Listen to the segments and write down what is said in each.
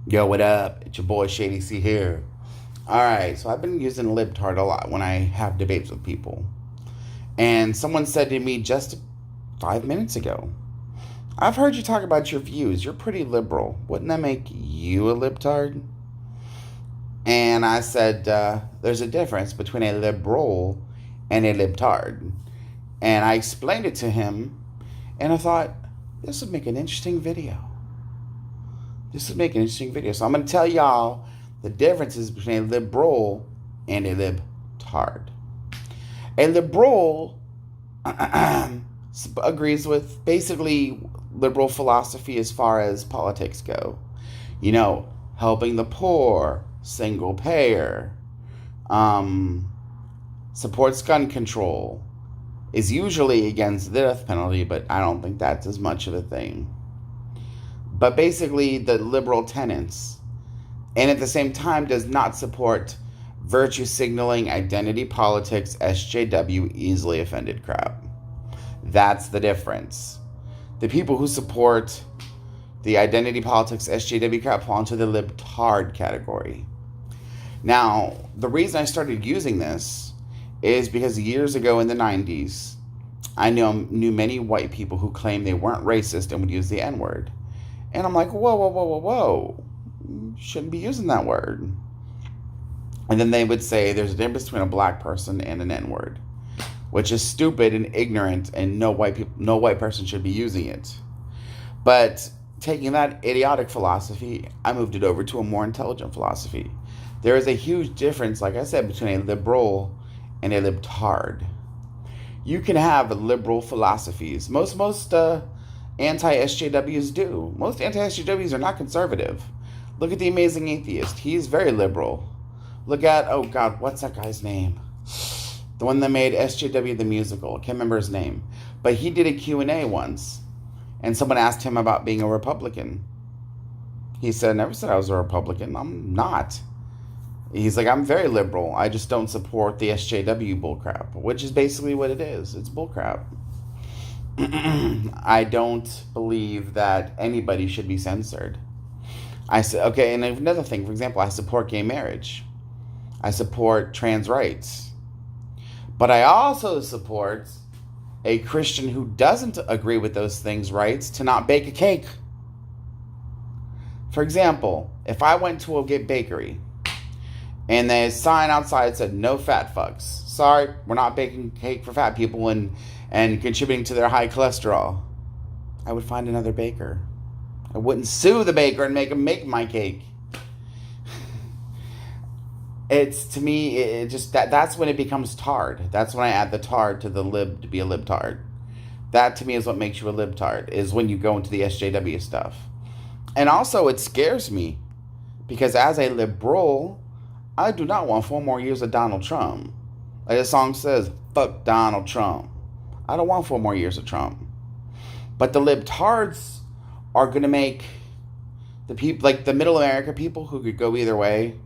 Yo, what up? It's your boy Shady C here. Alright, so I've been using Libtard a lot when I have debates with people. And someone said to me just 5 minutes ago, I've heard you talk about your views. You're pretty liberal. Wouldn't that make you a libtard? And I said, there's a difference between a liberal and a libtard. And I explained it to him, and I thought, this would make an interesting video. So I'm going to tell y'all the differences between a liberal and a libtard. A liberal agrees with basically liberal philosophy as far as politics go. You know, helping the poor, single payer, supports gun control, is usually against the death penalty, but I don't think that's as much of a thing. But basically the liberal tenets, and at the same time does not support virtue signaling, identity politics, SJW, easily offended crap. That's the difference. The people who support the identity politics, SJW crap fall into the libtard category. Now, the reason I started using this is because years ago in the 90s, I knew many white people who claimed they weren't racist and would use the N-word. And I'm like, whoa. You shouldn't be using that word. And then they would say there's a difference between a black person and an N-word, which is stupid and ignorant, and no white person should be using it. But taking that idiotic philosophy, I moved it over to a more intelligent philosophy. There is a huge difference, like I said, between a liberal and a libtard. You can have liberal philosophies. Most anti-SJWs do. Most anti-SJWs are not conservative. Look at The Amazing Atheist. He's very liberal. Look at, oh God, what's that guy's name? The one that made SJW the musical. I can't remember his name. But he did a Q&A once, and someone asked him about being a Republican. He said, I never said I was a Republican. I'm not. He's like, I'm very liberal. I just don't support the SJW bullcrap, which is basically what it is. It's bullcrap. I don't believe that anybody should be censored. I say, okay, and another thing, for example, I support gay marriage. I support trans rights. But I also support a Christian who doesn't agree with those things' rights to not bake a cake. For example, if I went to a bakery and the sign outside said, no fat fucks. Sorry, we're not baking cake for fat people and contributing to their high cholesterol. I would find another baker. I wouldn't sue the baker and make him make my cake. It's, to me, it just that's when it becomes tard. That's when I add the tard to the lib to be a libtard. That, to me, is what makes you a libtard, is when you go into the SJW stuff. And also, it scares me, because as a liberal, I do not want 4 more years of Donald Trump. Like the song says, fuck Donald Trump. I don't want 4 more years of Trump. But the libtards are going to make the people, like the middle America people who could go either way.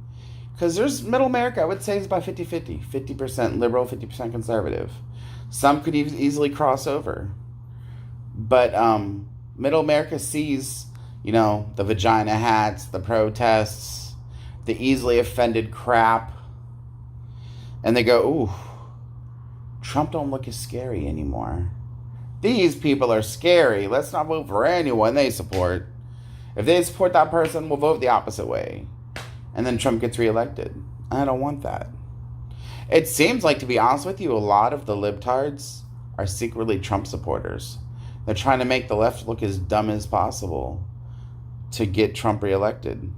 Because there's middle America, I would say, is about 50-50. 50% liberal, 50% conservative. Some could easily cross over. But middle America sees, the vagina hats, the protests, the easily offended crap. And they go, ooh, Trump don't look as scary anymore. These people are scary. Let's not vote for anyone they support. If they support that person, we'll vote the opposite way. And then Trump gets reelected. I don't want that. It seems like, to be honest with you, a lot of the libtards are secretly Trump supporters. They're trying to make the left look as dumb as possible to get Trump reelected.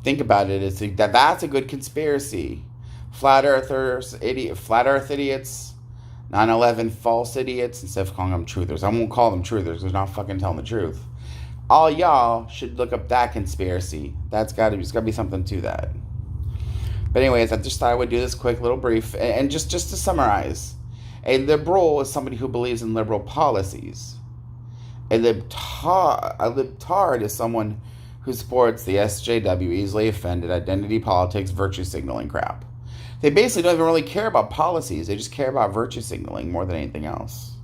Think about it. That's a good conspiracy. Flat Earth idiots, 9/11 false idiots, instead of calling them truthers. I won't call them truthers because they're not fucking telling the truth. All y'all should look up that conspiracy. There's got to be something to that. But anyways, I just thought I would do this quick little brief. And just to summarize, a liberal is somebody who believes in liberal policies. A libtard is someone who supports the SJW, easily offended, identity politics, virtue signaling crap. They basically don't even really care about policies. They just care about virtue signaling more than anything else.